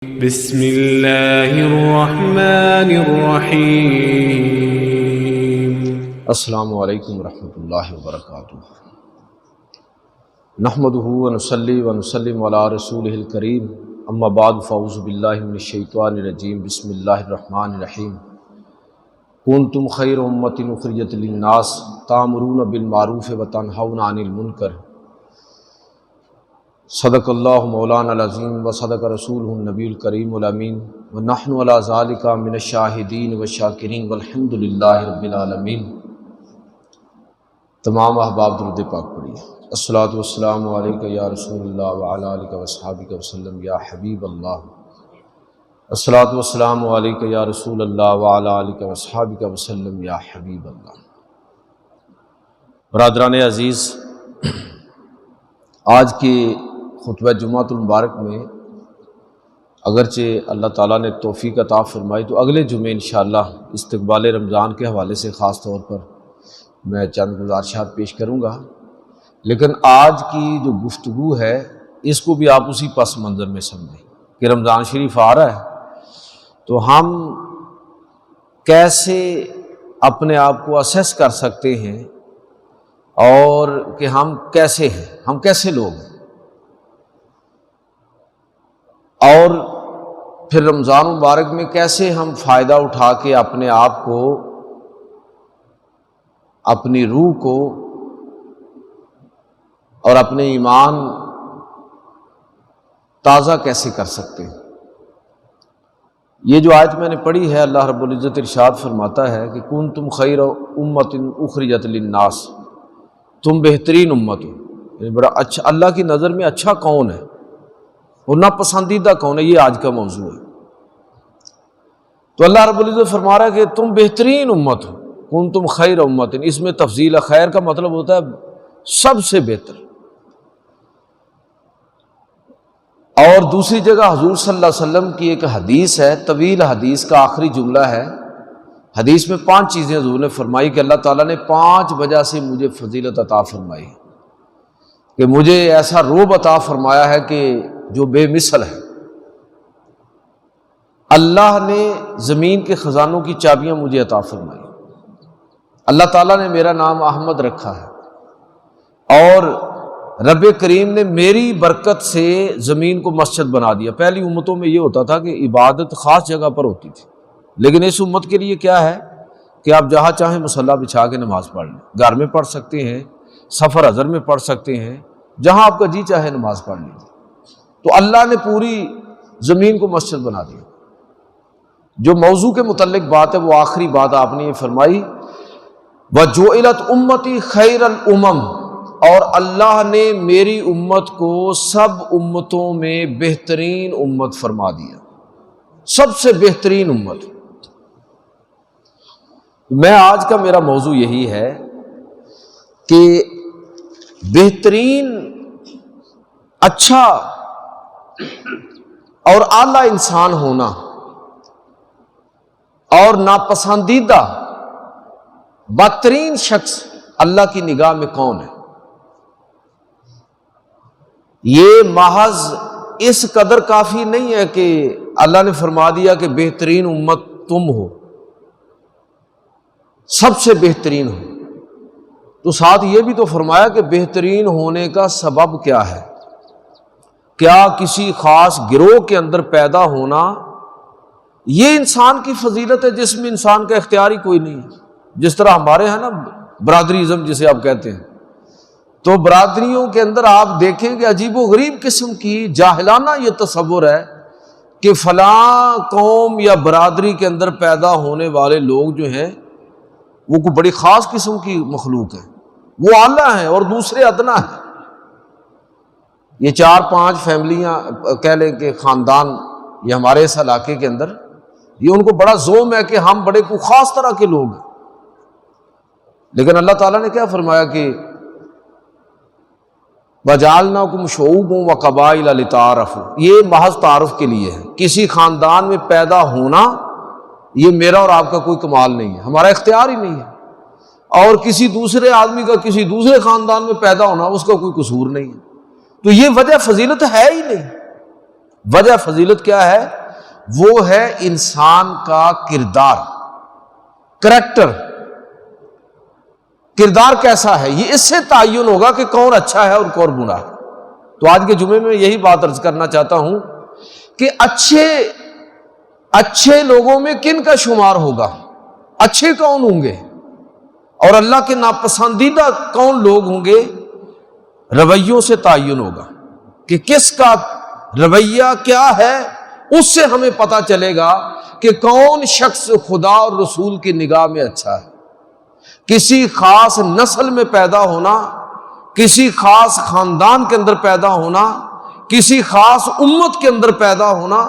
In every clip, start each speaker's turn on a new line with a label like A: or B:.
A: بسم اللہ الرحمن الرحیم۔
B: السلام علیکم ورحمۃ اللہ وبرکاتہ۔ نحمدہ ونصلی ونسلم علی رسولہ الکریم، اما بعد فاعوذ باللہ من الشیطان الرجیم، بسم اللہ الرحمن الرحیم۔ کنتم خیر امۃ اخرجت للناس تأمرون بالمعروف وتنہون عن المنکر، صدق اللہ مولانا العظیم و صدق رسولہ النبی الکریم الامین، ونحن علی ذالک من الشاہدین والشاکرین والحمد للہ رب العالمین۔ تمام احباب درود پاک پڑھیے۔ الصلاۃ والسلام علیک یا رسول اللہ وعلی آلک واصحابک وسلم یا حبیب اللہ۔ الصلاۃ والسلام علیک یا رسول اللہ وعلی آلک واصحابک وسلم یا حبیب اللہ۔ برادران عزیز، آج کے خطبہ جمعۃ المبارک میں اگرچہ اللہ تعالیٰ نے توفیق عطا فرمائی تو اگلے جمعے انشاءاللہ استقبال رمضان کے حوالے سے خاص طور پر میں چند گزارشات پیش کروں گا، لیکن آج کی جو گفتگو ہے اس کو بھی آپ اسی پس منظر میں سمجھیں کہ رمضان شریف آ رہا ہے تو ہم کیسے اپنے آپ کو اسیس کر سکتے ہیں اور کہ ہم کیسے ہیں، ہم کیسے لوگ ہیں، اور پھر رمضان مبارک میں کیسے ہم فائدہ اٹھا کے اپنے آپ کو، اپنی روح کو اور اپنے ایمان تازہ کیسے کر سکتے ہیں۔ یہ جو آیت میں نے پڑھی ہے، اللہ رب العزت ارشاد فرماتا ہے کہ کنتم خیر امۃ اخرجت للناس، تم بہترین امت ہو، یعنی بڑا اچھا، اللہ کی نظر میں اچھا کون ہے اور ناپسندیدہ کون ہے، یہ آج کا موضوع ہے۔ تو اللہ رب العزت فرما رہا ہے کہ تم بہترین امت ہو، کنتم خیر امت، اس میں تفضیل ہے، خیر کا مطلب ہوتا ہے سب سے بہتر۔ اور دوسری جگہ حضور صلی اللہ علیہ وسلم کی ایک حدیث ہے، طویل حدیث کا آخری جملہ ہے، حدیث میں 5 چیزیں حضور نے فرمائی کہ اللہ تعالیٰ نے 5 وجہ سے مجھے فضیلت عطا فرمائی، کہ مجھے ایسا روب عطا فرمایا ہے کہ جو بے مثل ہے۔ اللہ نے زمین کے خزانوں کی چابیاں مجھے عطا فرمائی، اللہ تعالیٰ نے میرا نام احمد رکھا ہے، اور رب کریم نے میری برکت سے زمین کو مسجد بنا دیا۔ پہلی امتوں میں یہ ہوتا تھا کہ عبادت خاص جگہ پر ہوتی تھی، لیکن اس امت کے لیے کیا ہے کہ آپ جہاں چاہیں مصلی بچھا کے نماز پڑھ لیں، گھر میں پڑھ سکتے ہیں، سفر حضر میں پڑھ سکتے ہیں، جہاں آپ کا جی چاہے نماز پڑھ لیجیے۔ تو اللہ نے پوری زمین کو مسجد بنا دیا۔ جو موضوع کے متعلق بات ہے وہ آخری بات آپ نے یہ فرمائی، وَجُعِلَتْ أُمَّتِي خَيْرَ الْأُمَمِ، اور اللہ نے میری امت کو سب امتوں میں بہترین امت فرما دیا، سب سے بہترین امت۔ میں آج کا میرا موضوع یہی ہے کہ بہترین، اچھا اور اعلیٰ انسان ہونا اور ناپسندیدہ بدترین شخص اللہ کی نگاہ میں کون ہے، یہ محض اس قدر کافی نہیں ہے کہ اللہ نے فرما دیا کہ بہترین امت تم ہو، سب سے بہترین ہو، تو ساتھ یہ بھی تو فرمایا کہ بہترین ہونے کا سبب کیا ہے، کیا کسی خاص گروہ کے اندر پیدا ہونا یہ انسان کی فضیلت ہے جس میں انسان کا اختیار ہی کوئی نہیں ہے؟ جس طرح ہمارے ہیں نا برادریزم جسے آپ کہتے ہیں، تو برادریوں کے اندر آپ دیکھیں کہ عجیب و غریب قسم کی جاہلانہ یہ تصور ہے کہ فلاں قوم یا برادری کے اندر پیدا ہونے والے لوگ جو ہیں وہ کوئی بڑی خاص قسم کی مخلوق ہے، وہ اعلیٰ ہیں اور دوسرے ادنا ہیں۔ یہ 4-5 فیملیاں کہہ لیں کہ خاندان یہ ہمارے اس علاقے کے اندر، یہ ان کو بڑا زوم ہے کہ ہم بڑے کوئی خاص طرح کے لوگ ہیں، لیکن اللہ تعالیٰ نے کیا فرمایا کہ وَجَعَلْنَاكُمْ شُعُوبًا وَقَبَائِلَ لِتَعَارَفُوا، یہ محض تعارف کے لیے ہے۔ کسی خاندان میں پیدا ہونا یہ میرا اور آپ کا کوئی کمال نہیں ہے، ہمارا اختیار ہی نہیں ہے، اور کسی دوسرے آدمی کا کسی دوسرے خاندان میں پیدا ہونا اس کا کوئی قصور نہیں ہے، تو یہ وجہ فضیلت ہے ہی نہیں۔ وجہ فضیلت کیا ہے؟ وہ ہے انسان کا کردار، کریکٹر، کردار کیسا ہے، یہ اس سے تعین ہوگا کہ کون اچھا ہے اور کون برا ہے۔ تو آج کے جمعے میں یہی بات عرض کرنا چاہتا ہوں کہ اچھے لوگوں میں کن کا شمار ہوگا، اچھے کون ہوں گے، اور اللہ کے ناپسندیدہ کون لوگ ہوں گے، رویوں سے تعین ہوگا کہ کس کا رویہ کیا ہے۔ اس سے ہمیں پتہ چلے گا کہ کون شخص خدا اور رسول کی نگاہ میں اچھا ہے۔ کسی خاص نسل میں پیدا ہونا، کسی خاص خاندان کے اندر پیدا ہونا، کسی خاص امت کے اندر پیدا ہونا،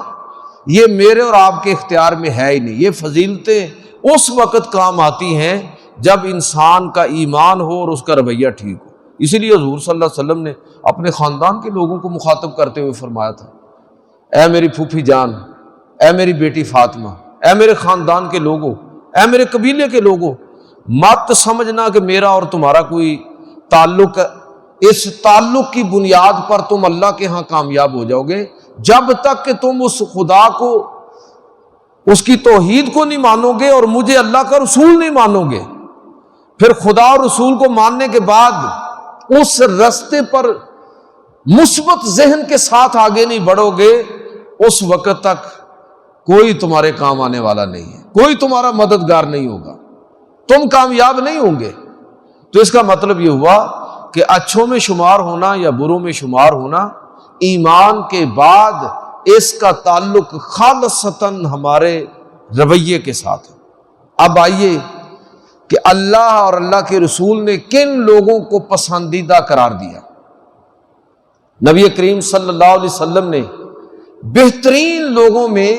B: یہ میرے اور آپ کے اختیار میں ہے ہی نہیں۔ یہ فضیلتیں اس وقت کام آتی ہیں جب انسان کا ایمان ہو اور اس کا رویہ ٹھیک ہو۔ اسی لیے حضور صلی اللہ علیہ وسلم نے اپنے خاندان کے لوگوں کو مخاطب کرتے ہوئے فرمایا تھا، اے میری پھوپھی جان، اے میری بیٹی فاطمہ، اے میرے خاندان کے لوگوں، اے میرے قبیلے کے لوگوں، مت سمجھنا کہ میرا اور تمہارا کوئی تعلق ہے، اس تعلق کی بنیاد پر تم اللہ کے ہاں کامیاب ہو جاؤ گے جب تک کہ تم اس خدا کو، اس کی توحید کو نہیں مانو گے اور مجھے اللہ کا رسول نہیں مانو گے۔ پھر خدا اور رسول کو ماننے کے بعد اس رستے پر مثبت ذہن کے ساتھ آگے نہیں بڑھو گے، اس وقت تک کوئی تمہارے کام آنے والا نہیں ہے، کوئی تمہارا مددگار نہیں ہوگا، تم کامیاب نہیں ہوں گے۔ تو اس کا مطلب یہ ہوا کہ اچھوں میں شمار ہونا یا بروں میں شمار ہونا ایمان کے بعد اس کا تعلق خالصتاً ہمارے رویے کے ساتھ ہے۔ اب آئیے کہ اللہ اور اللہ کے رسول نے کن لوگوں کو پسندیدہ قرار دیا۔ نبی کریم صلی اللہ علیہ وسلم نے بہترین لوگوں میں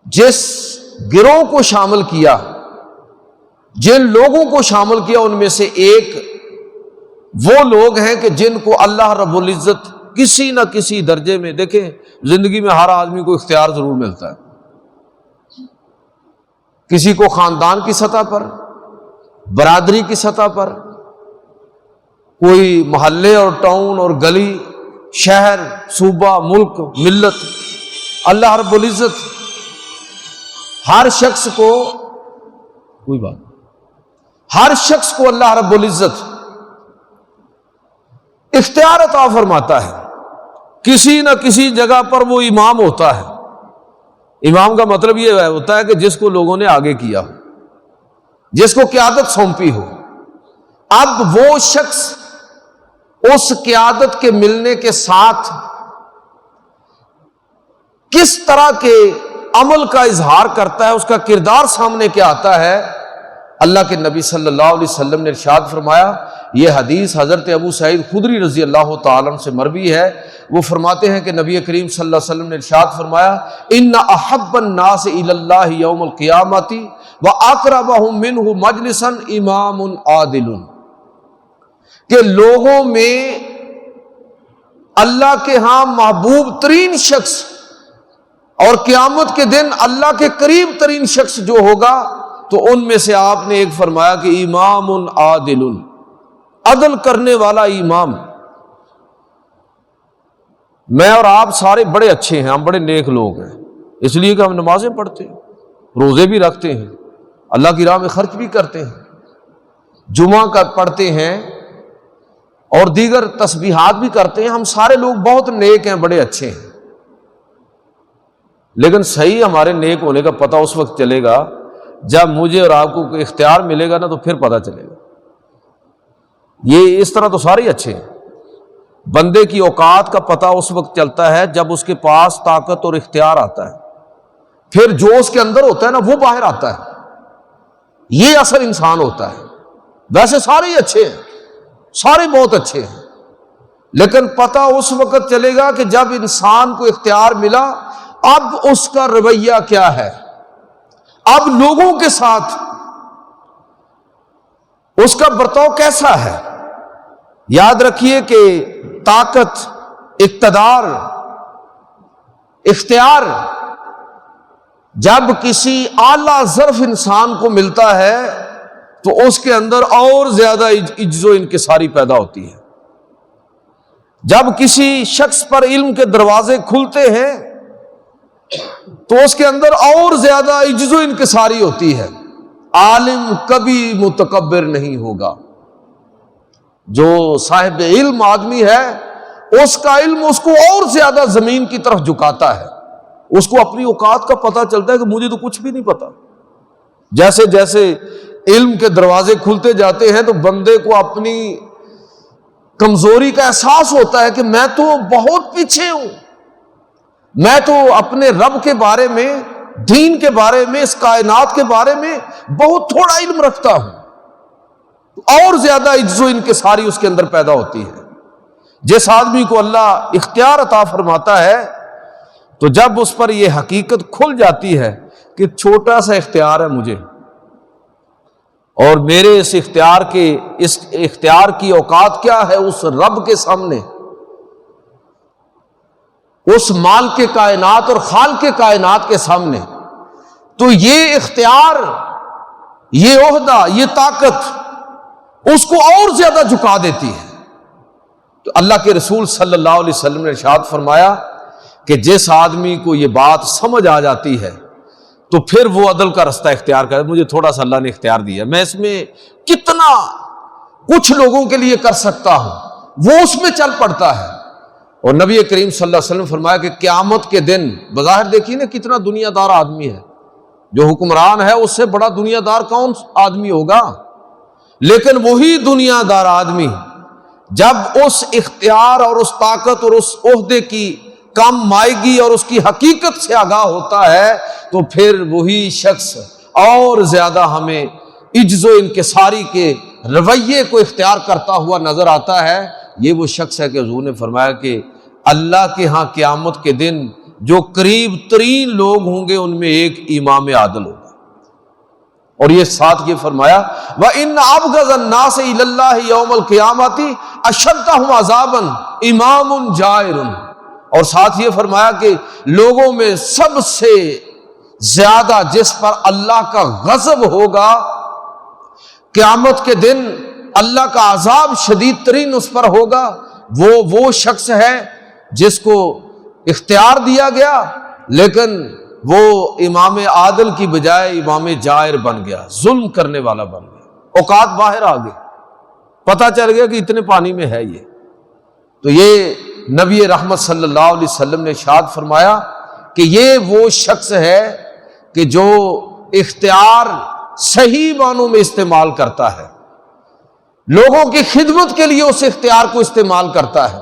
B: جس گروہ کو شامل کیا، جن لوگوں کو شامل کیا، ان میں سے ایک وہ لوگ ہیں کہ جن کو اللہ رب العزت کسی نہ کسی درجے میں، دیکھیں زندگی میں ہر آدمی کو اختیار ضرور ملتا ہے، کسی کو خاندان کی سطح پر، برادری کی سطح پر، کوئی محلے اور ٹاؤن اور گلی، شہر، صوبہ، ملک، ملت، اللہ رب العزت ہر شخص کو، کوئی بات، ہر شخص کو اللہ رب العزت اختیار عطا فرماتا ہے۔ کسی نہ کسی جگہ پر وہ امام ہوتا ہے۔ امام کا مطلب یہ ہوتا ہے کہ جس کو لوگوں نے آگے کیا ہو، جس کو قیادت سونپی ہو۔ اب وہ شخص اس قیادت کے ملنے کے ساتھ کس طرح کے عمل کا اظہار کرتا ہے، اس کا کردار سامنے کیا آتا ہے۔ اللہ کے نبی صلی اللہ علیہ وسلم نے ارشاد فرمایا، یہ حدیث حضرت ابو سعید خدری رضی اللہ تعالیٰ عنہ سے مروی ہے، وہ فرماتے ہیں کہ نبی کریم صلی اللہ علیہ وسلم نے ارشاد فرمایا، ان احب الناس الی اللہ یوم القیامۃ واقربہم منہ مجلسا امام عادل، کہ لوگوں میں اللہ کے ہاں محبوب ترین شخص اور قیامت کے دن اللہ کے قریب ترین شخص جو ہوگا، تو ان میں سے آپ نے ایک فرمایا کہ امام عادل، عدل کرنے والا امام۔ میں اور آپ سارے بڑے اچھے ہیں، ہم بڑے نیک لوگ ہیں، اس لیے کہ ہم نمازیں پڑھتے ہیں، روزے بھی رکھتے ہیں، اللہ کی راہ میں خرچ بھی کرتے ہیں، جمعہ کا پڑھتے ہیں اور دیگر تسبیحات بھی کرتے ہیں۔ ہم سارے لوگ بہت نیک ہیں، بڑے اچھے ہیں، لیکن صحیح ہمارے نیک ہونے کا پتہ اس وقت چلے گا جب مجھے اور آپ کو کوئی اختیار ملے گا نا، تو پھر پتہ چلے گا۔ یہ اس طرح تو سارے اچھے ہیں، بندے کی اوقات کا پتہ اس وقت چلتا ہے جب اس کے پاس طاقت اور اختیار آتا ہے، پھر جو اس کے اندر ہوتا ہے نا وہ باہر آتا ہے، یہ اصل انسان ہوتا ہے۔ ویسے سارے ہی اچھے ہیں، سارے بہت اچھے ہیں، لیکن پتہ اس وقت چلے گا کہ جب انسان کو اختیار ملا، اب اس کا رویہ کیا ہے، اب لوگوں کے ساتھ اس کا برتاؤ کیسا ہے۔ یاد رکھیے کہ طاقت، اقتدار، اختیار جب کسی اعلیٰ ظرف انسان کو ملتا ہے تو اس کے اندر اور زیادہ عجز و انکساری پیدا ہوتی ہے۔ جب کسی شخص پر علم کے دروازے کھلتے ہیں تو اس کے اندر اور زیادہ عجز و انکساری ہوتی ہے. عالم کبھی متکبر نہیں ہوگا. جو صاحب علم آدمی ہے اس کا علم اس کو اور زیادہ زمین کی طرف جھکاتا ہے. اس کو اپنی اوقات کا پتہ چلتا ہے کہ مجھے تو کچھ بھی نہیں پتا. جیسے جیسے علم کے دروازے کھلتے جاتے ہیں تو بندے کو اپنی کمزوری کا احساس ہوتا ہے کہ میں تو بہت پیچھے ہوں. میں تو اپنے رب کے بارے میں، دین کے بارے میں، اس کائنات کے بارے میں بہت تھوڑا علم رکھتا ہوں. اور زیادہ عجز و انکساری اس کے اندر پیدا ہوتی ہے. جس آدمی کو اللہ اختیار عطا فرماتا ہے تو جب اس پر یہ حقیقت کھل جاتی ہے کہ چھوٹا سا اختیار ہے مجھے، اور میرے اس اختیار کی اوقات کیا ہے اس رب کے سامنے، اس مالک کے کائنات اور خالق کے کائنات کے سامنے، تو یہ اختیار، یہ عہدہ، یہ طاقت اس کو اور زیادہ جھکا دیتی ہے. تو اللہ کے رسول صلی اللہ علیہ وسلم نے ارشاد فرمایا کہ جس آدمی کو یہ بات سمجھ آ جاتی ہے تو پھر وہ عدل کا رستہ اختیار کرے. مجھے تھوڑا سا اللہ نے اختیار دیا، میں اس میں کتنا کچھ لوگوں کے لیے کر سکتا ہوں، وہ اس میں چل پڑتا ہے. اور نبی کریم صلی اللہ علیہ وسلم فرمایا کہ قیامت کے دن، بظاہر دیکھیے نا کتنا دنیا دار آدمی ہے، جو حکمران ہے اس سے بڑا دنیا دار کون آدمی ہوگا؟ لیکن وہی دنیا دار آدمی جب اس اختیار اور اس طاقت اور اس عہدے کی کم مائیگی اور اس کی حقیقت سے آگاہ ہوتا ہے تو پھر وہی شخص اور زیادہ ہمیں عجز و انکساری کے رویے کو اختیار کرتا ہوا نظر آتا ہے. یہ وہ شخص ہے کہ حضور نے فرمایا کہ اللہ کے ہاں قیامت کے دن جو قریب ترین لوگ ہوں گے ان میں ایک امام عادل ہوگا. اور یہ ساتھ یہ فرمایا وَإِنَّ أَبْغَضَ النَّاسِ إِلَى اللَّهِ يَوْمَ الْقِيَامَةِ أَشَدَّهُمْ عَذَابًا إِمَامٌ جَائِرٌ. اور ساتھ یہ فرمایا کہ لوگوں میں سب سے زیادہ جس پر اللہ کا غضب ہوگا قیامت کے دن، اللہ کا عذاب شدید ترین اس پر ہوگا، وہ شخص ہے جس کو اختیار دیا گیا لیکن وہ امام عادل کی بجائے امام جائر بن گیا، ظلم کرنے والا بن گیا. اوقات باہر آ گئے، پتہ چل گیا کہ اتنے پانی میں ہے یہ. تو یہ نبی رحمت صلی اللہ علیہ وسلم نے ارشاد فرمایا کہ یہ وہ شخص ہے کہ جو اختیار صحیح معنوں میں استعمال کرتا ہے، لوگوں کی خدمت کے لیے اس اختیار کو استعمال کرتا ہے.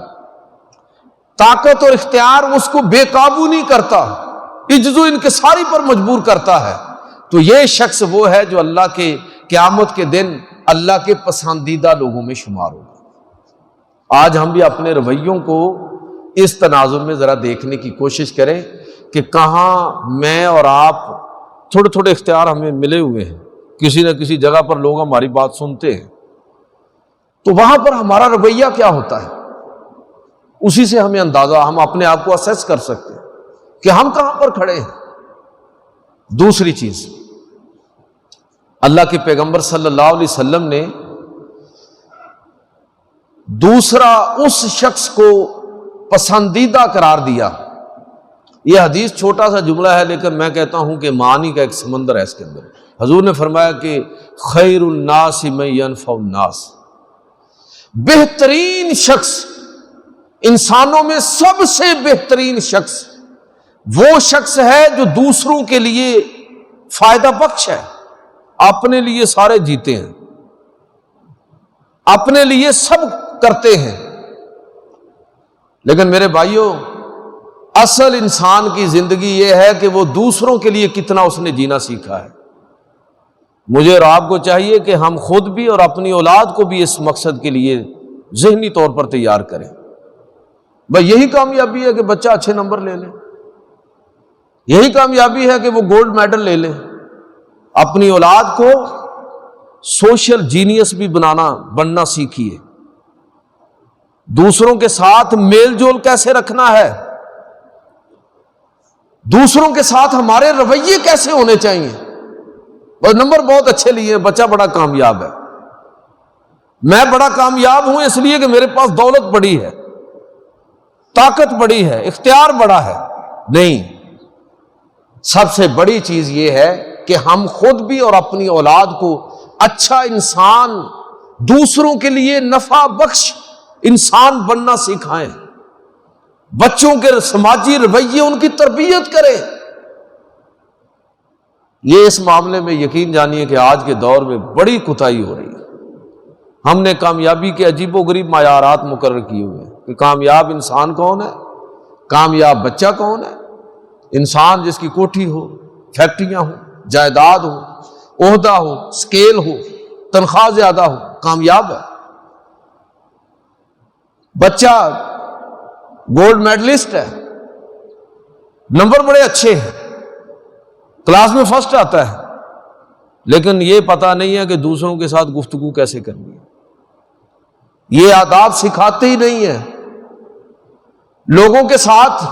B: طاقت اور اختیار اس کو بے قابو نہیں کرتا، عجز و انکساری پر مجبور کرتا ہے. تو یہ شخص وہ ہے جو اللہ کے قیامت کے دن اللہ کے پسندیدہ لوگوں میں شمار ہوگا. آج ہم بھی اپنے رویوں کو اس تناظر میں ذرا دیکھنے کی کوشش کریں کہ کہاں میں اور آپ تھوڑے تھوڑے اختیار ہمیں ملے ہوئے ہیں، کسی نہ کسی جگہ پر لوگ ہماری بات سنتے ہیں، تو وہاں پر ہمارا رویہ کیا ہوتا ہے، اسی سے ہمیں اندازہ، ہم اپنے آپ کو اسیس کر سکتے ہیں کہ ہم کہاں پر کھڑے ہیں. دوسری چیز، اللہ کے پیغمبر صلی اللہ علیہ وسلم نے دوسرا اس شخص کو پسندیدہ قرار دیا. یہ حدیث چھوٹا سا جملہ ہے لیکن میں کہتا ہوں کہ معانی کا ایک سمندر ہے اس کے اندر. حضور نے فرمایا کہ خیر الناس من ینفع الناس، بہترین شخص، انسانوں میں سب سے بہترین شخص وہ شخص ہے جو دوسروں کے لیے فائدہ بخش ہے. اپنے لیے سارے جیتے ہیں، اپنے لیے سب کرتے ہیں، لیکن میرے بھائیوں اصل انسان کی زندگی یہ ہے کہ وہ دوسروں کے لیے کتنا اس نے جینا سیکھا ہے. مجھے اور آپ کو چاہیے کہ ہم خود بھی اور اپنی اولاد کو بھی اس مقصد کے لیے ذہنی طور پر تیار کریں. بھائی یہی کامیابی ہے کہ بچہ اچھے نمبر لے لے، یہی کامیابی ہے کہ وہ گولڈ میڈل لے لے. اپنی اولاد کو سوشل جینیس بھی بننا سیکھیے. دوسروں کے ساتھ میل جول کیسے رکھنا ہے، دوسروں کے ساتھ ہمارے رویے کیسے ہونے چاہیے. بس نمبر بہت اچھے لیے، بچہ بڑا کامیاب ہے، میں بڑا کامیاب ہوں اس لیے کہ میرے پاس دولت بڑی ہے. طاقت بڑی ہے، اختیار بڑا ہے، نہیں، سب سے بڑی چیز یہ ہے کہ ہم خود بھی اور اپنی اولاد کو اچھا انسان، دوسروں کے لیے نفع بخش انسان بننا سکھائیں، بچوں کے سماجی رویے ان کی تربیت کریں۔ یہ اس معاملے میں یقین جانیے کہ آج کے دور میں بڑی کوتاہی ہو رہی ہے۔ ہم نے کامیابی کے عجیب و غریب معیارات مقرر کیے ہوئے ہیں کہ کامیاب انسان کون ہے، کامیاب بچہ کون ہے۔ انسان جس کی کوٹھی ہو، فیکٹریاں ہوں، جائیداد ہو، عہدہ ہو، سکیل ہو، تنخواہ زیادہ ہو، کامیاب ہے۔ بچہ گولڈ میڈلسٹ ہے، نمبر بڑے اچھے ہیں، کلاس میں فرسٹ آتا ہے، لیکن یہ پتہ نہیں ہے کہ دوسروں کے ساتھ گفتگو کیسے کرنی ہے، یہ آداب سکھاتے ہی نہیں ہیں۔ لوگوں کے ساتھ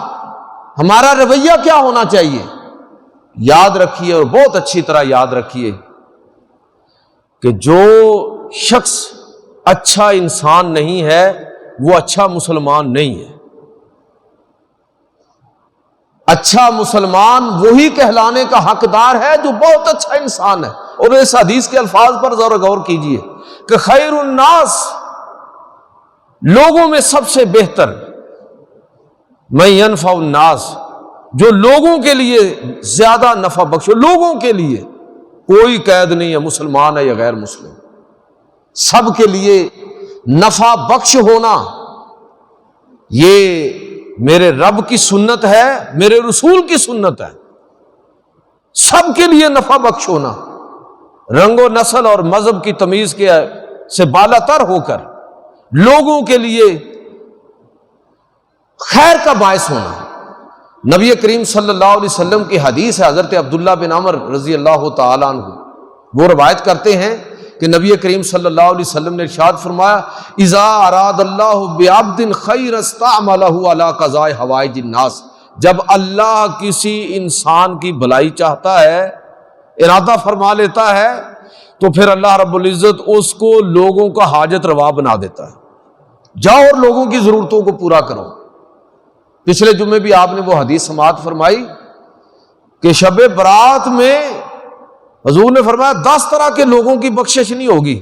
B: ہمارا رویہ کیا ہونا چاہیے؟ یاد رکھیے اور بہت اچھی طرح یاد رکھیے کہ جو شخص اچھا انسان نہیں ہے وہ اچھا مسلمان نہیں ہے۔ اچھا مسلمان وہی کہلانے کا حقدار ہے جو بہت اچھا انسان ہے۔ اور اس حدیث کے الفاظ پر ذرا غور کیجئے کہ خیر الناس، لوگوں میں سب سے بہتر، من ينفع الناس، جو لوگوں کے لیے زیادہ نفع بخش، لوگوں کے لیے کوئی قید نہیں ہے مسلمان ہے یا غیر مسلم، سب کے لیے نفع بخش ہونا یہ میرے رب کی سنت ہے، میرے رسول کی سنت ہے۔ سب کے لیے نفع بخش ہونا، رنگ و نسل اور مذہب کی تمیز کے سے بالا تر ہو کر لوگوں کے لیے خیر کا باعث ہونا۔ نبی کریم صلی اللہ علیہ وسلم کی حدیث ہے، حضرت عبداللہ بن عمر رضی اللہ تعالی عنہ وہ روایت کرتے ہیں کہ نبی کریم صلی اللہ علیہ وسلم نے ارشاد فرمایا، اذا اراد اللہ بعبد خیر استعملہ علی قضاء حوائج الناس، جب اللہ کسی انسان کی بھلائی چاہتا ہے، ارادہ فرما لیتا ہے، تو پھر اللہ رب العزت اس کو لوگوں کا حاجت روا بنا دیتا ہے۔ جاؤ اور لوگوں کی ضرورتوں کو پورا کرو۔ پچھلے جمعے بھی آپ نے وہ حدیث سماعت فرمائی کہ شب برات میں حضور نے فرمایا 10 طرح کے لوگوں کی بخشش نہیں ہوگی،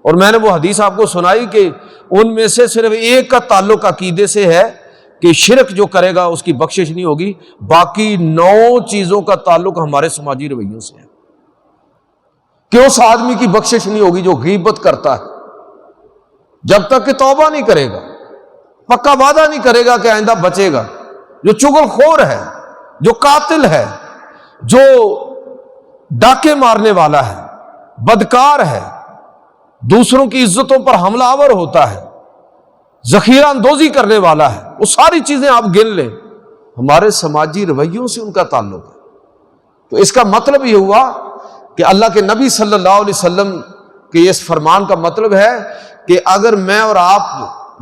B: اور میں نے وہ حدیث آپ کو سنائی کہ ان میں سے صرف ایک کا تعلق عقیدے سے ہے کہ شرک جو کرے گا اس کی بخشش نہیں ہوگی، باقی 9 چیزوں کا تعلق ہمارے سماجی رویوں سے ہے کہ اس آدمی کی بخشش نہیں ہوگی جو غیبت کرتا ہے جب تک کہ توبہ نہیں کرے گا، پکا وعدہ نہیں کرے گا کہ آئندہ بچے گا، جو چغل خور ہے، جو قاتل ہے، جو ڈاکے مارنے والا ہے، بدکار ہے، دوسروں کی عزتوں پر حملہ آور ہوتا ہے، ذخیرہ اندوزی کرنے والا ہے، وہ ساری چیزیں آپ گن لیں، ہمارے سماجی رویوں سے ان کا تعلق ہے۔ تو اس کا مطلب یہ ہوا کہ اللہ کے نبی صلی اللہ علیہ وسلم کے اس فرمان کا مطلب ہے کہ اگر میں اور آپ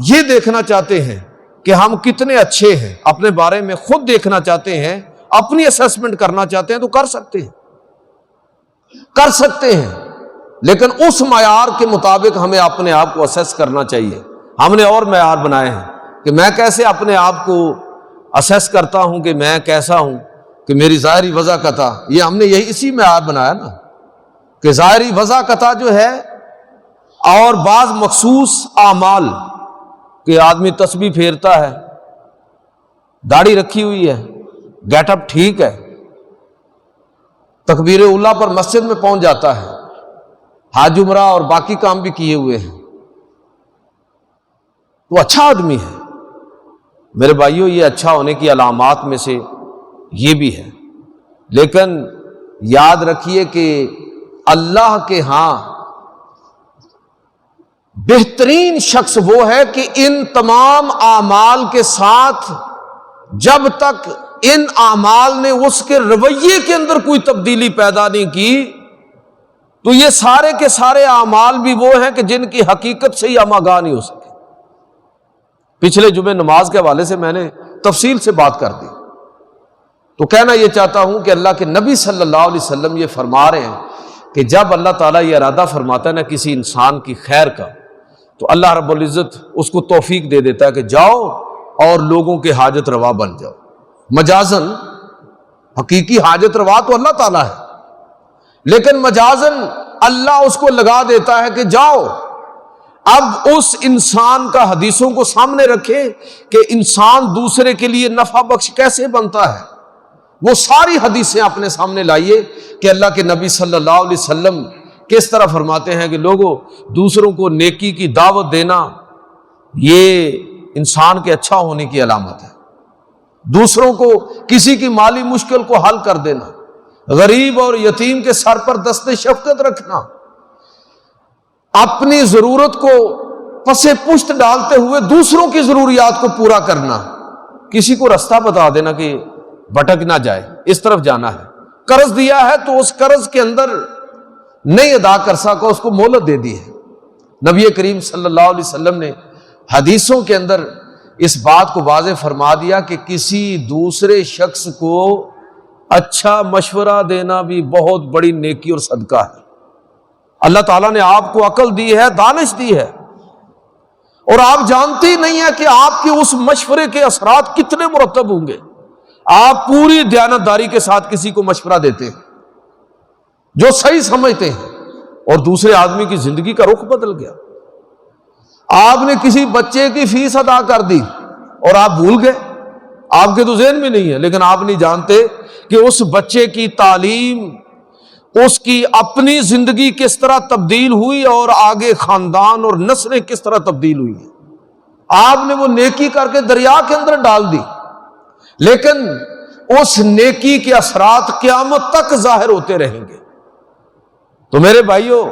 B: یہ دیکھنا چاہتے ہیں کہ ہم کتنے اچھے ہیں، اپنے بارے میں خود دیکھنا چاہتے ہیں، اپنی اسیسمنٹ کرنا چاہتے ہیں، تو کر سکتے ہیں، کر سکتے ہیں، لیکن اس معیار کے مطابق ہمیں اپنے آپ کو اسیس کرنا چاہیے۔ ہم نے اور معیار بنائے ہیں کہ میں کیسے اپنے آپ کو اسیس کرتا ہوں کہ میں کیسا ہوں، کہ میری ظاہری وضاحت، یہ ہم نے یہی اسی معیار بنایا نا کہ ظاہری وضاحت جو ہے اور بعض مخصوص اعمال کہ آدمی تسبیح پھیرتا ہے، داڑھی رکھی ہوئی ہے، گیٹ اپ ٹھیک ہے، تکبیر اولیٰ پر مسجد میں پہنچ جاتا ہے، حج عمرہ اور باقی کام بھی کیے ہوئے ہیں، تو اچھا آدمی ہے۔ میرے بھائیوں، یہ اچھا ہونے کی علامات میں سے یہ بھی ہے، لیکن یاد رکھیے کہ اللہ کے ہاں بہترین شخص وہ ہے کہ ان تمام اعمال کے ساتھ جب تک ان اعمال نے اس کے رویے کے اندر کوئی تبدیلی پیدا نہیں کی، تو یہ سارے کے سارے اعمال بھی وہ ہیں کہ جن کی حقیقت سے ہی ہم آگاہ نہیں ہو سکے۔ پچھلے جمعے نماز کے حوالے سے میں نے تفصیل سے بات کر دی، تو کہنا یہ چاہتا ہوں کہ اللہ کے نبی صلی اللہ علیہ وسلم یہ فرما رہے ہیں کہ جب اللہ تعالیٰ یہ ارادہ فرماتا ہے نا کسی انسان کی خیر کا، تو اللہ رب العزت اس کو توفیق دے دیتا ہے کہ جاؤ اور لوگوں کے حاجت روا بن جاؤ۔ مجازن حقیقی حاجت روا تو اللہ تعالیٰ ہے، لیکن مجازن اللہ اس کو لگا دیتا ہے کہ جاؤ اب اس انسان کا حدیثوں کو سامنے رکھے کہ انسان دوسرے کے لیے نفع بخش کیسے بنتا ہے، وہ ساری حدیثیں اپنے سامنے لائیے کہ اللہ کے نبی صلی اللہ علیہ وسلم کس طرح فرماتے ہیں کہ لوگوں دوسروں کو نیکی کی دعوت دینا یہ انسان کے اچھا ہونے کی علامت ہے، دوسروں کو کسی کی مالی مشکل کو حل کر دینا، غریب اور یتیم کے سر پر دست شفقت رکھنا، اپنی ضرورت کو پس پشت ڈالتے ہوئے دوسروں کی ضروریات کو پورا کرنا، کسی کو رستہ بتا دینا کہ بھٹک نہ جائے، اس طرف جانا ہے، قرض دیا ہے تو اس قرض کے اندر نہیں ادا کر سکا اس کو مہلت دے دی ہے۔ نبی کریم صلی اللہ علیہ وسلم نے حدیثوں کے اندر اس بات کو واضح فرما دیا کہ کسی دوسرے شخص کو اچھا مشورہ دینا بھی بہت بڑی نیکی اور صدقہ ہے۔ اللہ تعالیٰ نے آپ کو عقل دی ہے، دانش دی ہے، اور آپ جانتے ہی نہیں ہیں کہ آپ کے اس مشورے کے اثرات کتنے مرتب ہوں گے۔ آپ پوری دیانتداری کے ساتھ کسی کو مشورہ دیتے ہیں جو صحیح سمجھتے ہیں، اور دوسرے آدمی کی زندگی کا رخ بدل گیا۔ آپ نے کسی بچے کی فیس ادا کر دی اور آپ بھول گئے، آپ کے تو ذہن میں نہیں ہے، لیکن آپ نہیں جانتے کہ اس بچے کی تعلیم، اس کی اپنی زندگی کس طرح تبدیل ہوئی اور آگے خاندان اور نسلیں کس طرح تبدیل ہوئی ہیں۔ آپ نے وہ نیکی کر کے دریا کے اندر ڈال دی، لیکن اس نیکی کے اثرات قیامت تک ظاہر ہوتے رہیں گے۔ تو میرے بھائیوں،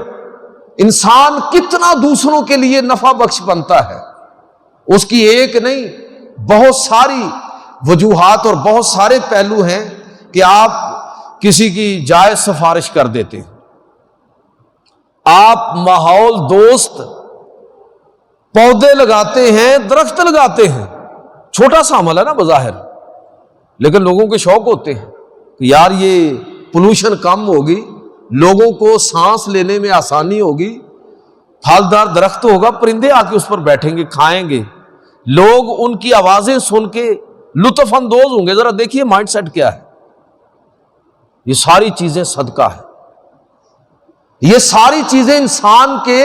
B: انسان کتنا دوسروں کے لیے نفع بخش بنتا ہے، اس کی ایک نہیں بہت ساری وجوہات اور بہت سارے پہلو ہیں کہ آپ کسی کی جائز سفارش کر دیتے ہیں، آپ ماحول دوست پودے لگاتے ہیں، درخت لگاتے ہیں، چھوٹا سا عمل ہے نا بظاہر، لیکن لوگوں کے شوق ہوتے ہیں کہ یار یہ پولوشن کم ہوگی، لوگوں کو سانس لینے میں آسانی ہوگی، پھلدار درخت ہوگا، پرندے آ کے اس پر بیٹھیں گے، کھائیں گے، لوگ ان کی آوازیں سن کے لطف اندوز ہوں گے۔ ذرا دیکھیے مائنڈ سیٹ کیا ہے۔ یہ ساری چیزیں صدقہ ہے، یہ ساری چیزیں انسان کے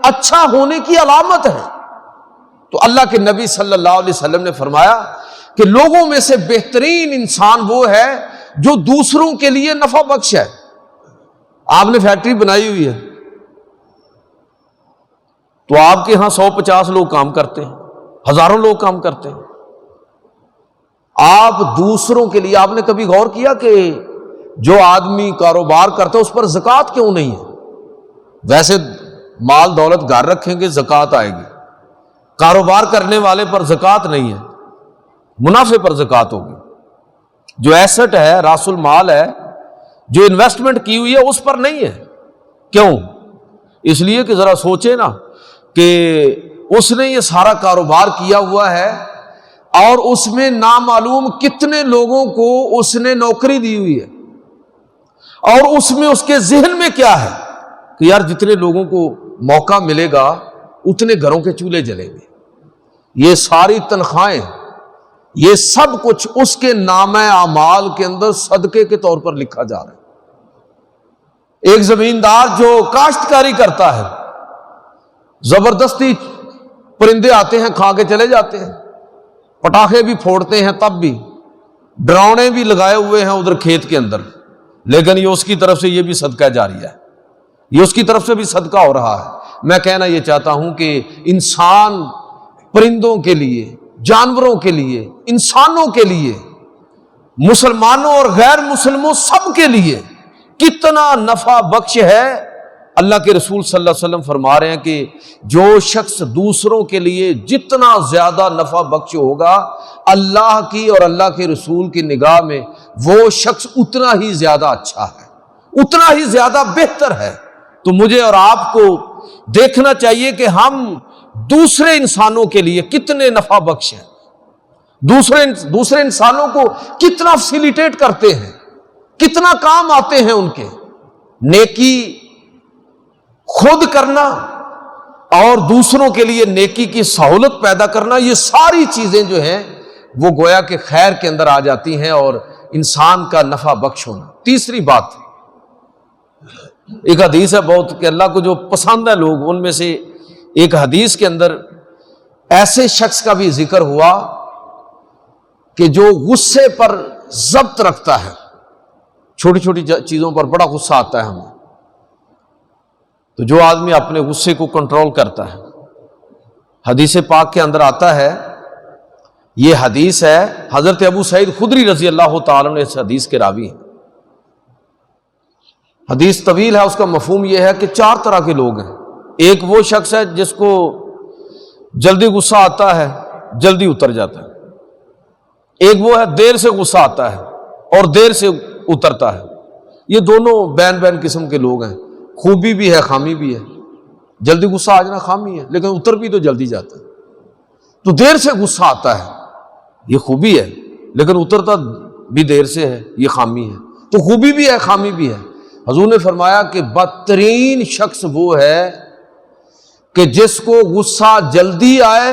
B: اچھا ہونے کی علامت ہے۔ تو اللہ کے نبی صلی اللہ علیہ وسلم نے فرمایا کہ لوگوں میں سے بہترین انسان وہ ہے جو دوسروں کے لیے نفع بخش ہے۔ آپ نے فیکٹری بنائی ہوئی ہے تو آپ کے ہاں 150 لوگ کام کرتے ہیں، ہزاروں لوگ کام کرتے ہیں، آپ دوسروں کے لیے، آپ نے کبھی غور کیا کہ جو آدمی کاروبار کرتا ہے اس پر زکوٰۃ کیوں نہیں ہے؟ ویسے مال دولت گھر رکھیں گے زکوٰۃ آئے گی، کاروبار کرنے والے پر زکوٰۃ نہیں ہے، منافع پر زکوٰۃ ہوگی، جو ایسٹ ہے، راس المال ہے، جو انویسٹمنٹ کی ہوئی ہے اس پر نہیں ہے۔ کیوں؟ اس لیے کہ ذرا سوچے نا کہ اس نے یہ سارا کاروبار کیا ہوا ہے اور اس میں نامعلوم کتنے لوگوں کو اس نے نوکری دی ہوئی ہے، اور اس میں اس کے ذہن میں کیا ہے کہ یار جتنے لوگوں کو موقع ملے گا اتنے گھروں کے چولہے جلیں گے۔ یہ ساری تنخواہیں، یہ سب کچھ اس کے نامہ اعمال کے اندر صدقے کے طور پر لکھا جا رہا ہے۔ ایک زمیندار جو کاشتکاری کرتا ہے، زبردستی پرندے آتے ہیں کھا کے چلے جاتے ہیں، پٹاخے بھی پھوڑتے ہیں، تب بھی ڈراؤنے بھی لگائے ہوئے ہیں ادھر کھیت کے اندر، لیکن یہ اس کی طرف سے یہ بھی صدقہ جاریہ ہے، یہ اس کی طرف سے بھی صدقہ ہو رہا ہے۔ میں کہنا یہ چاہتا ہوں کہ انسان پرندوں کے لیے، جانوروں کے لیے، انسانوں کے لیے، مسلمانوں اور غیر مسلموں سب کے لیے کتنا نفع بخش ہے۔ اللہ کے رسول صلی اللہ علیہ وسلم فرما رہے ہیں کہ جو شخص دوسروں کے لیے جتنا زیادہ نفع بخش ہوگا، اللہ کی اور اللہ کے رسول کی نگاہ میں وہ شخص اتنا ہی زیادہ اچھا ہے، اتنا ہی زیادہ بہتر ہے۔ تو مجھے اور آپ کو دیکھنا چاہیے کہ ہم دوسرے انسانوں کے لیے کتنے نفع بخش ہیں، دوسرے انسانوں کو کتنا فیسیلیٹیٹ کرتے ہیں، کتنا کام آتے ہیں ان کے۔ نیکی خود کرنا اور دوسروں کے لیے نیکی کی سہولت پیدا کرنا، یہ ساری چیزیں جو ہیں وہ گویا کہ خیر کے اندر آ جاتی ہیں اور انسان کا نفع بخش ہونا۔ تیسری بات، ایک حدیث ہے بہت کہ اللہ کو جو پسند ہے لوگ، ان میں سے ایک حدیث کے اندر ایسے شخص کا بھی ذکر ہوا کہ جو غصے پر ضبط رکھتا ہے، چھوٹی چھوٹی چیزوں پر بڑا غصہ آتا ہے ہمیں، تو جو آدمی اپنے غصے کو کنٹرول کرتا ہے، حدیث پاک کے اندر آتا ہے، یہ حدیث ہے حضرت ابو سعید خدری رضی اللہ تعالیٰ عنہ اس حدیث کے راوی ہیں۔ حدیث طویل ہے، اس کا مفہوم یہ ہے کہ 4 طرح کے لوگ ہیں۔ ایک وہ شخص ہے جس کو جلدی غصہ آتا ہے، جلدی اتر جاتا ہے۔ ایک وہ ہے دیر سے غصہ آتا ہے اور دیر سے اترتا ہے۔ یہ دونوں بین بین قسم کے لوگ ہیں، خوبی بھی ہے خامی بھی ہے۔ جلدی غصہ آ جانا خامی ہے، لیکن اتر بھی تو جلدی جاتا ہے۔ تو دیر سے غصہ آتا ہے، یہ خوبی ہے، لیکن اترتا بھی دیر سے ہے، یہ خامی ہے۔ تو خوبی بھی ہے خامی بھی ہے۔ حضور نے فرمایا کہ بدترین شخص وہ ہے کہ جس کو غصہ جلدی آئے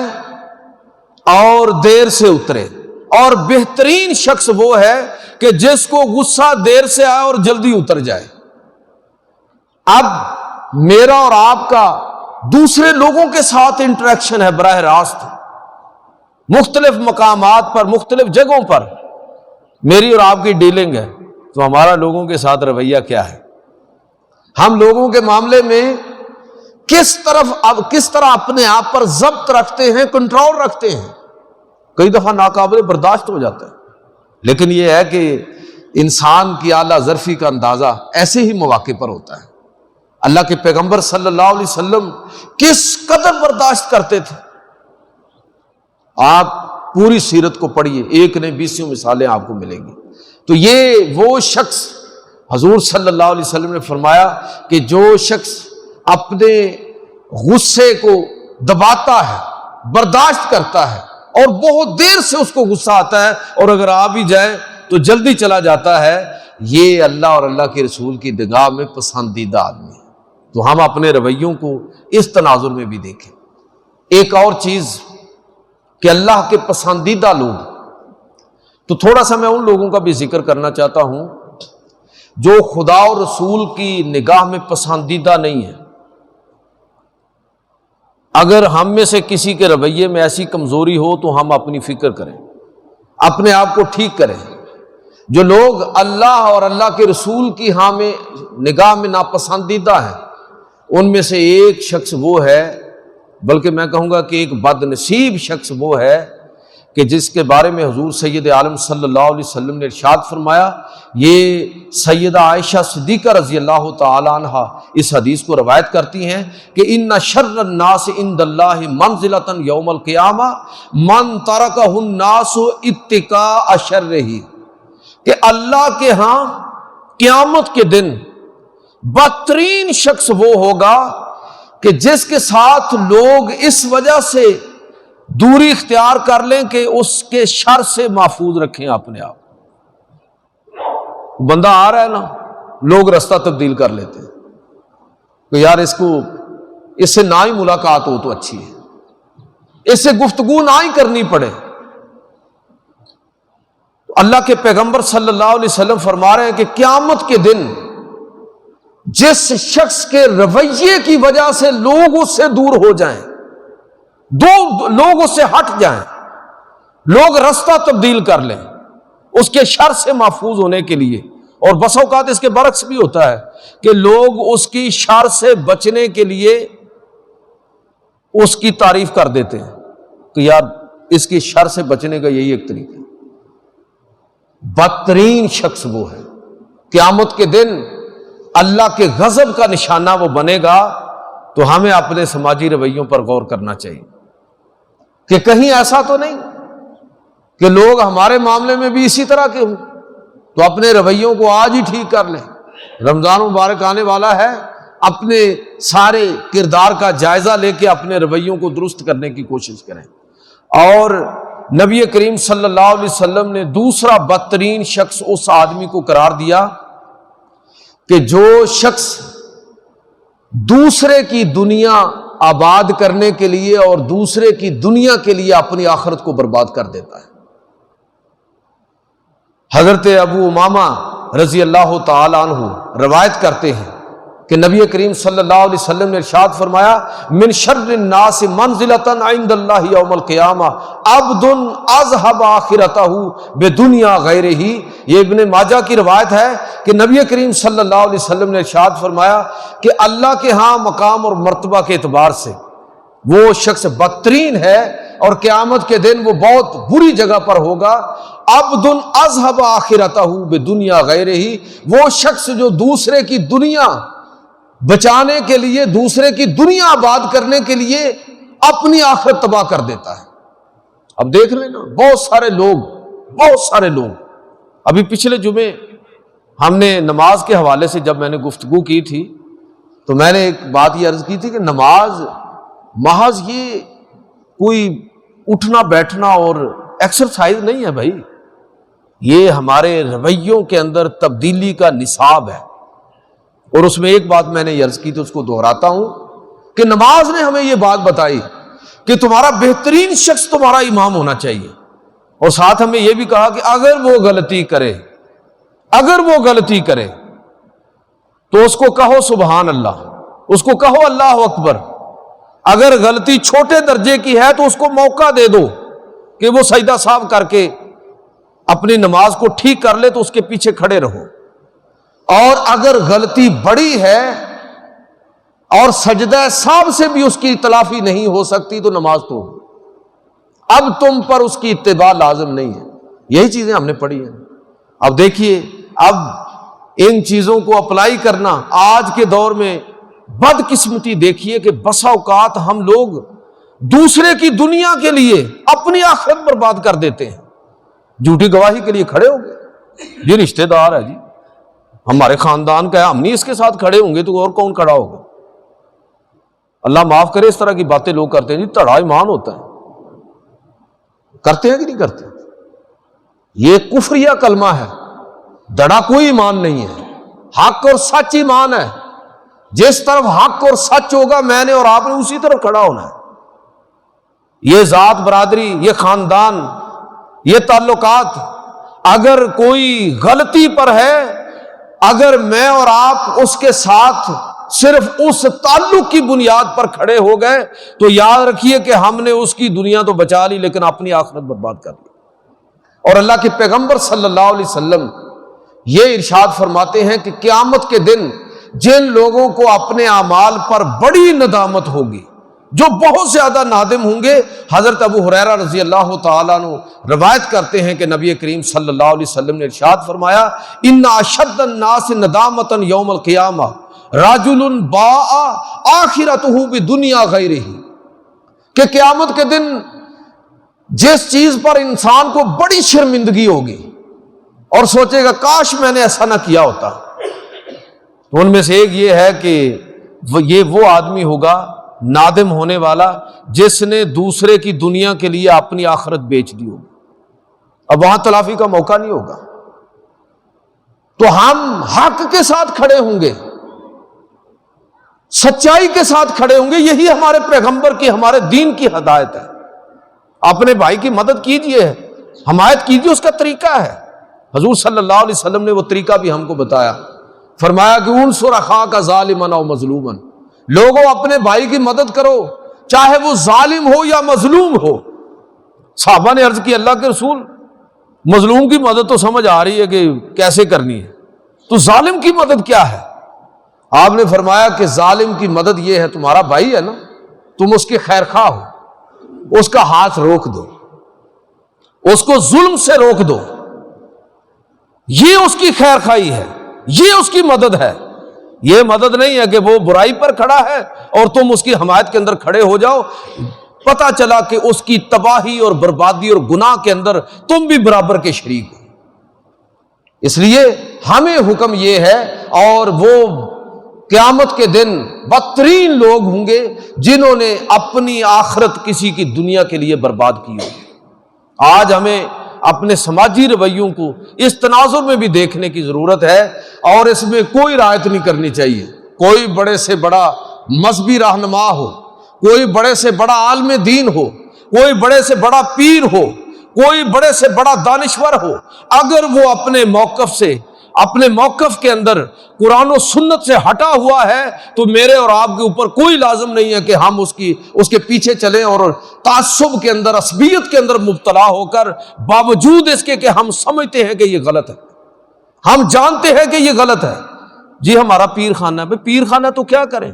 B: اور دیر سے اترے، اور بہترین شخص وہ ہے کہ جس کو غصہ دیر سے آئے اور جلدی اتر جائے۔ اب میرا اور آپ کا دوسرے لوگوں کے ساتھ انٹریکشن ہے براہ راست، مختلف مقامات پر، مختلف جگہوں پر میری اور آپ کی ڈیلنگ ہے، تو ہمارا لوگوں کے ساتھ رویہ کیا ہے؟ ہم لوگوں کے معاملے میں کس طرح اپنے آپ پر ضبط رکھتے ہیں، کنٹرول رکھتے ہیں؟ کئی دفعہ ناقابل برداشت ہو جاتا ہے، لیکن یہ ہے کہ انسان کی اعلیٰ ظرفی کا اندازہ ایسے ہی مواقع پر ہوتا ہے۔ اللہ کے پیغمبر صلی اللہ علیہ وسلم کس قدر برداشت کرتے تھے، آپ پوری سیرت کو پڑھیے، ایک نہیں 20 مثالیں آپ کو ملیں گی۔ تو یہ وہ شخص، حضور صلی اللہ علیہ وسلم نے فرمایا کہ جو شخص اپنے غصے کو دباتا ہے، برداشت کرتا ہے، اور بہت دیر سے اس کو غصہ آتا ہے، اور اگر آ بھی جائے تو جلدی چلا جاتا ہے، یہ اللہ اور اللہ کے رسول کی نگاہ میں پسندیدہ آدمی ہے۔ تو ہم اپنے رویوں کو اس تناظر میں بھی دیکھیں۔ ایک اور چیز کہ اللہ کے پسندیدہ لوگ، تو تھوڑا سا میں ان لوگوں کا بھی ذکر کرنا چاہتا ہوں جو خدا اور رسول کی نگاہ میں پسندیدہ نہیں ہے۔ اگر ہم میں سے کسی کے رویے میں ایسی کمزوری ہو تو ہم اپنی فکر کریں، اپنے آپ کو ٹھیک کریں۔ جو لوگ اللہ اور اللہ کے رسول کی نگاہ میں ناپسندیدہ ہیں، ان میں سے ایک شخص وہ ہے، بلکہ میں کہوں گا کہ ایک بد نصیب شخص وہ ہے کہ جس کے بارے میں حضور سید عالم صلی اللہ علیہ وسلم نے ارشاد فرمایا۔ یہ سیدہ عائشہ صدیقہ رضی اللہ تعالی عنہا اس حدیث کو روایت کرتی ہیں کہ ان شر الناس عند اللہ منزلۃ یوم القیامہ من ترکہ الناس اتقاء شرہ، کہ اللہ کے ہاں قیامت کے دن بدترین شخص وہ ہوگا کہ جس کے ساتھ لوگ اس وجہ سے دوری اختیار کر لیں کہ اس کے شر سے محفوظ رکھیں اپنے آپ۔ بندہ آ رہا ہے نا، لوگ رستہ تبدیل کر لیتے ہیں کہ یار اس سے نہ ہی ملاقات ہو تو اچھی ہے، اس سے گفتگو نہ ہی کرنی پڑے۔ اللہ کے پیغمبر صلی اللہ علیہ وسلم فرما رہے ہیں کہ قیامت کے دن جس شخص کے رویے کی وجہ سے لوگ اس سے دور ہو جائیں، لوگ اس سے ہٹ جائیں، لوگ رستہ تبدیل کر لیں اس کے شر سے محفوظ ہونے کے لیے، اور بس اوقات اس کے برعکس بھی ہوتا ہے کہ لوگ اس کی شر سے بچنے کے لیے اس کی تعریف کر دیتے ہیں کہ یار اس کی شر سے بچنے کا یہی ایک طریقہ ہے۔ بدترین شخص وہ ہے، قیامت کے دن اللہ کے غضب کا نشانہ وہ بنے گا۔ تو ہمیں اپنے سماجی رویوں پر غور کرنا چاہیے کہ کہیں ایسا تو نہیں کہ لوگ ہمارے معاملے میں بھی اسی طرح کے ہوں۔ تو اپنے رویوں کو آج ہی ٹھیک کر لیں، رمضان مبارک آنے والا ہے، اپنے سارے کردار کا جائزہ لے کے اپنے رویوں کو درست کرنے کی کوشش کریں۔ اور نبی کریم صلی اللہ علیہ وسلم نے دوسرا بدترین شخص اس آدمی کو قرار دیا کہ جو شخص دوسرے کی دنیا آباد کرنے کے لیے اور دوسرے کی دنیا کے لیے اپنی آخرت کو برباد کر دیتا ہے۔ حضرت ابو امامہ رضی اللہ تعالی عنہ روایت کرتے ہیں کہ نبی کریم صلی اللہ علیہ وسلم نے ارشاد فرمایا من شر الناس منزلۃ عند اللہ یوم القیامہ عبد اذهب آخرتہ بدنیا غیرہ۔ یہ ابن ماجہ کی روایت ہے کہ نبی کریم صلی اللہ علیہ وسلم نے ارشاد فرمایا کہ اللہ کے ہاں مقام اور مرتبہ کے اعتبار سے وہ شخص بدترین ہے اور قیامت کے دن وہ بہت بری جگہ پر ہوگا۔ عبد اذهب آخرتہ بدنیا غیرہ، وہ شخص جو دوسرے کی دنیا بچانے کے لیے، دوسرے کی دنیا آباد کرنے کے لیے اپنی آخرت تباہ کر دیتا ہے۔ اب دیکھ لینا بہت سارے لوگ ابھی پچھلے جمعے ہم نے نماز کے حوالے سے جب میں نے گفتگو کی تھی تو میں نے ایک بات یہ عرض کی تھی کہ نماز محض یہ کوئی اٹھنا بیٹھنا اور ایکسرسائز نہیں ہے بھائی، یہ ہمارے رویوں کے اندر تبدیلی کا نصاب ہے۔ اور اس میں ایک بات میں نے عرض کی تو اس کو دہراتا ہوں کہ نماز نے ہمیں یہ بات بتائی کہ تمہارا بہترین شخص تمہارا امام ہونا چاہیے، اور ساتھ ہمیں یہ بھی کہا کہ اگر وہ غلطی کرے تو اس کو کہو سبحان اللہ، اس کو کہو اللہ اکبر۔ اگر غلطی چھوٹے درجے کی ہے تو اس کو موقع دے دو کہ وہ سجدہ صاحب کر کے اپنی نماز کو ٹھیک کر لے تو اس کے پیچھے کھڑے رہو، اور اگر غلطی بڑی ہے اور سجدہ صاحب سے بھی اس کی تلافی نہیں ہو سکتی تو نماز تو اب تم پر اس کی اتباع لازم نہیں ہے۔ یہی چیزیں ہم نے پڑھی ہیں۔ اب دیکھیے، اب ان چیزوں کو اپلائی کرنا آج کے دور میں بدقسمتی دیکھیے کہ بسا اوقات ہم لوگ دوسرے کی دنیا کے لیے اپنی آخرت برباد کر دیتے ہیں۔ جھوٹی گواہی کے لیے کھڑے ہو گئے، یہ رشتہ دار ہے جی، ہمارے خاندان کا ہے، ہم نہیں اس کے ساتھ کھڑے ہوں گے تو اور کون کھڑا ہوگا؟ اللہ معاف کرے، اس طرح کی باتیں لوگ کرتے ہیں جی، تڑا ایمان ہوتا ہے۔ کرتے ہیں کہ نہیں کرتے؟ یہ کفریہ کلمہ ہے، دڑا کوئی ایمان نہیں ہے، حق اور سچ ایمان ہے۔ جس طرف حق اور سچ ہوگا میں نے اور آپ نے اسی طرف کھڑا ہونا ہے۔ یہ ذات برادری، یہ خاندان، یہ تعلقات اگر کوئی غلطی پر ہے، اگر میں اور آپ اس کے ساتھ صرف اس تعلق کی بنیاد پر کھڑے ہو گئے تو یاد رکھیے کہ ہم نے اس کی دنیا تو بچا لی لیکن اپنی آخرت برباد کر لی۔ اور اللہ کے پیغمبر صلی اللہ علیہ وسلم یہ ارشاد فرماتے ہیں کہ قیامت کے دن جن لوگوں کو اپنے اعمال پر بڑی ندامت ہوگی، جو بہت زیادہ نادم ہوں گے، حضرت ابو ہریرہ رضی اللہ تعالیٰ عنہ روایت کرتے ہیں کہ نبی کریم صلی اللہ علیہ وسلم نے ارشاد فرمایا ان اشد الناس ندامۃ یوم القیامہ رجل باء آخرتہ بدنیا غیرہ، کہ قیامت کے دن جس چیز پر انسان کو بڑی شرمندگی ہوگی اور سوچے گا کاش میں نے ایسا نہ کیا ہوتا، تو ان میں سے ایک یہ ہے کہ یہ وہ آدمی ہوگا نادم ہونے والا جس نے دوسرے کی دنیا کے لیے اپنی آخرت بیچ دی ہوگی، اب وہاں تلافی کا موقع نہیں ہوگا۔ تو ہم حق کے ساتھ کھڑے ہوں گے، سچائی کے ساتھ کھڑے ہوں گے، یہی ہمارے پیغمبر کی، ہمارے دین کی ہدایت ہے۔ اپنے بھائی کی مدد کیجئے، حمایت کیجئے، اس کا طریقہ ہے۔ حضور صلی اللہ علیہ وسلم نے وہ طریقہ بھی ہم کو بتایا، فرمایا کہ انصر اخاک ظالما او مظلوما، لوگوں اپنے بھائی کی مدد کرو چاہے وہ ظالم ہو یا مظلوم ہو۔ صحابہ نے عرض کی اللہ کے رسول مظلوم کی مدد تو سمجھ آ رہی ہے کہ کیسے کرنی ہے، تو ظالم کی مدد کیا ہے؟ آپ نے فرمایا کہ ظالم کی مدد یہ ہے، تمہارا بھائی ہے نا، تم اس کے خیر خواہ ہو، اس کا ہاتھ روک دو، اس کو ظلم سے روک دو، یہ اس کی خیر خواہی ہے، یہ اس کی مدد ہے۔ یہ مدد نہیں ہے کہ وہ برائی پر کھڑا ہے اور تم اس کی حمایت کے اندر کھڑے ہو جاؤ، پتہ چلا کہ اس کی تباہی اور بربادی اور گناہ کے اندر تم بھی برابر کے شریک ہو۔ اس لیے ہمیں حکم یہ ہے، اور وہ قیامت کے دن بدترین لوگ ہوں گے جنہوں نے اپنی آخرت کسی کی دنیا کے لیے برباد کی ہوگی۔ آج ہمیں اپنے سماجی رویوں کو اس تناظر میں بھی دیکھنے کی ضرورت ہے، اور اس میں کوئی رعایت نہیں کرنی چاہیے۔ کوئی بڑے سے بڑا مذہبی رہنما ہو، کوئی بڑے سے بڑا عالم دین ہو، کوئی بڑے سے بڑا پیر ہو، کوئی بڑے سے بڑا دانشور ہو، اگر وہ اپنے موقف کے اندر قرآن و سنت سے ہٹا ہوا ہے تو میرے اور آپ کے اوپر کوئی لازم نہیں ہے کہ ہم اس کے پیچھے چلیں اور تعصب کے اندر، عصبیت کے اندر مبتلا ہو کر باوجود اس کے کہ ہم سمجھتے ہیں کہ یہ غلط ہے، ہم جانتے ہیں کہ یہ غلط ہے، جی ہمارا پیر خانہ ہے، پیر خانہ تو کیا کریں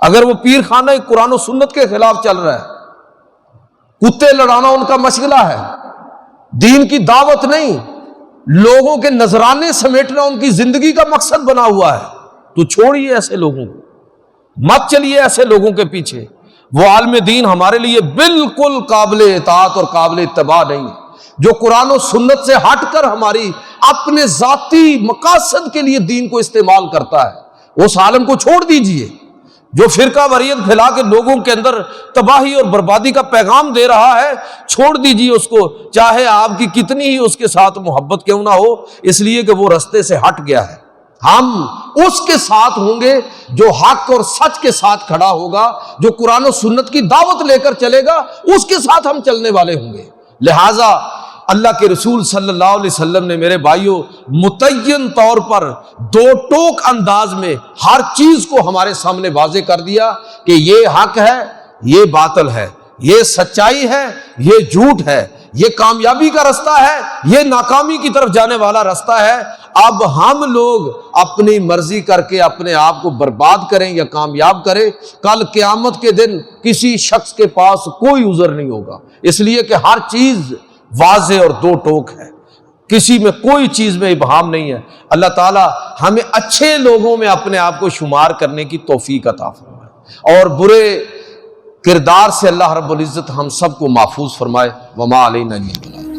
B: اگر وہ پیر خانہ قرآن و سنت کے خلاف چل رہا ہے؟ کتے لڑانا ان کا مشغلہ ہے، دین کی دعوت نہیں، لوگوں کے نذرانے سمیٹنا ان کی زندگی کا مقصد بنا ہوا ہے۔ تو چھوڑیے ایسے لوگوں کو، مت چلیے ایسے لوگوں کے پیچھے۔ وہ عالم دین ہمارے لیے بالکل قابل اطاعت اور قابل اتباع نہیں ہے، جو قرآن و سنت سے ہٹ کر ہماری اپنے ذاتی مقاصد کے لیے دین کو استعمال کرتا ہے، اس عالم کو چھوڑ دیجئے۔ جو فرقہ واریت پھیلا کے لوگوں کے اندر تباہی اور بربادی کا پیغام دے رہا ہے، چھوڑ دیجیے اس کو، چاہے آپ کی کتنی ہی اس کے ساتھ محبت کیوں نہ ہو، اس لیے کہ وہ رستے سے ہٹ گیا ہے۔ ہم اس کے ساتھ ہوں گے جو حق اور سچ کے ساتھ کھڑا ہوگا، جو قرآن و سنت کی دعوت لے کر چلے گا، اس کے ساتھ ہم چلنے والے ہوں گے۔ لہٰذا اللہ کے رسول صلی اللہ علیہ وسلم نے میرے بھائیوں متعین طور پر دو ٹوک انداز میں ہر چیز کو ہمارے سامنے واضح کر دیا کہ یہ حق ہے، یہ باطل ہے، یہ سچائی ہے، یہ جھوٹ ہے، یہ کامیابی کا رستہ ہے، یہ ناکامی کی طرف جانے والا رستہ ہے۔ اب ہم لوگ اپنی مرضی کر کے اپنے آپ کو برباد کریں یا کامیاب کریں، کل قیامت کے دن کسی شخص کے پاس کوئی عذر نہیں ہوگا، اس لیے کہ ہر چیز واضح اور دو ٹوک ہے، کسی میں کوئی چیز میں ابہام نہیں ہے۔ اللہ تعالی ہمیں اچھے لوگوں میں اپنے آپ کو شمار کرنے کی توفیق عطا فرمائے، اور برے کردار سے اللہ رب العزت ہم سب کو محفوظ فرمائے۔ وما علینا الا البلاغ۔